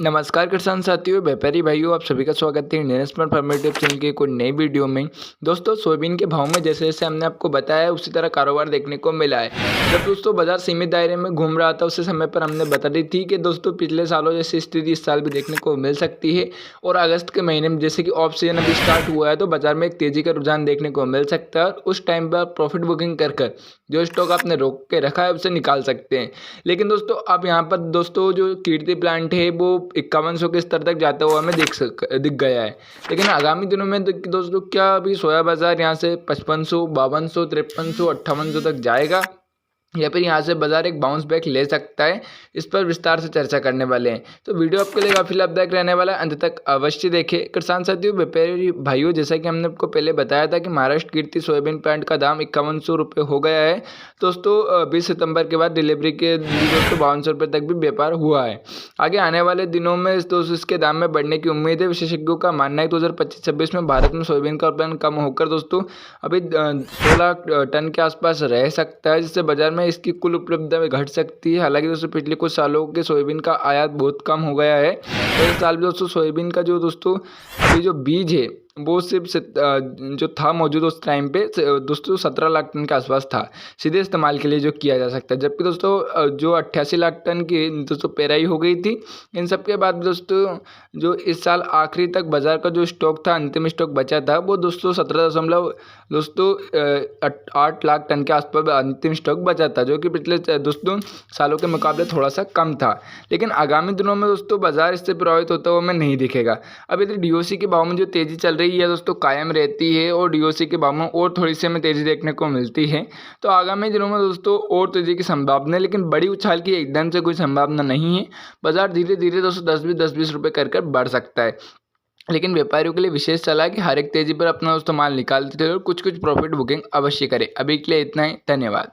नमस्कार किसान साथियों, व्यापारी भाइयों, आप सभी का स्वागत है Indian smart farmer tips channel की कोई नई वीडियो में। दोस्तों, सोयाबीन के भाव में जैसे जैसे हमने आपको बताया है उसी तरह कारोबार देखने को मिला है। जब दोस्तों बाजार सीमित दायरे में घूम रहा था उसी समय पर हमने बता दी थी कि दोस्तों पिछले सालों जैसी स्थिति इस साल भी देखने को मिल सकती है। और अगस्त के महीने में जैसे कि ऑफ सीजन अभी स्टार्ट हुआ है तो बाजार में एक तेजी का रुझान देखने को मिल सकता है। और उस टाइम पर आप प्रॉफिट बुकिंग कर जो स्टॉक आपने रोक के रखा है उसे निकाल सकते हैं। लेकिन दोस्तों अब यहाँ पर दोस्तों जो कीर्ति प्लांट है वो 5100 के स्तर तक जाता हुआ हमें दिख गया है। लेकिन आगामी दिनों में दोस्तों क्या अभी सोया बाजार यहाँ से 5500, 5200, 5300, 5800 तक जाएगा या फिर यहाँ से बाजार एक बाउंस बैक ले सकता है, इस पर विस्तार से चर्चा करने वाले हैं। तो वीडियो आपके लिए काफ़ी लाभदायक रहने वाला है, अंत तक अवश्य देखें। किसान साथियों, व्यापारी भाइयों, जैसा कि हमने आपको पहले बताया था कि महाराष्ट्र कीर्ति सोयाबीन प्लांट का दाम 5100 रुपये हो गया है। दोस्तों 20 सितंबर के बाद डिलीवरी के दोस्तों 5200 रुपये तक भी व्यापार हुआ है। आगे आने वाले दिनों में दोस्तों इसके दाम में बढ़ने की उम्मीद है। विशेषज्ञों का मानना है 2025-26 में भारत में सोयाबीन का उत्पादन कम होकर दोस्तों अभी 16 टन के आसपास रह सकता है, जिससे बाजार में इसकी कुल उपलब्धता में घट सकती है। हालांकि दोस्तों पिछले कुछ सालों के सोयाबीन का आयात बहुत कम हो गया है। तो इस साल भी दोस्तों सोयाबीन का जो दोस्तों अभी जो बीज है वो सिर्फ जो था मौजूद उस टाइम पे दोस्तों 17 लाख टन के आसपास था, सीधे इस्तेमाल के लिए जो किया जा सकता है। जबकि दोस्तों जो 88 लाख टन की दोस्तों पेराई हो गई थी। इन सब के बाद दोस्तों जो इस साल आखिरी तक बाजार का जो स्टॉक था, अंतिम स्टॉक बचा था, वो दोस्तों 8 लाख टन के आसपास अंतिम स्टॉक बचा था, जो कि पिछले दोस्तों सालों के मुकाबले थोड़ा सा कम था। लेकिन आगामी दिनों में दोस्तों बाजार इससे प्रभावित होता हुआ हमें नहीं दिखेगा। अब यदि डीओसी के भाव में जो तेजी चल रही है दोस्तों कायम रहती है और डीओसी के भाव में और थोड़ी सी हमें तेजी देखने को मिलती है, तो आगामी दिनों में दोस्तों और तेजी की संभावना है। लेकिन बड़ी उछाल की एकदम से कोई संभावना नहीं है। बाजार धीरे धीरे दोस्तों 10-20 रुपये कर बढ़ सकता है। लेकिन व्यापारियों के लिए विशेष सलाह है कि हर एक तेजी पर अपना दोस्तों माल निकालते रहे और कुछ प्रॉफिट बुकिंग अवश्य करें। अभी के लिए इतना ही, धन्यवाद।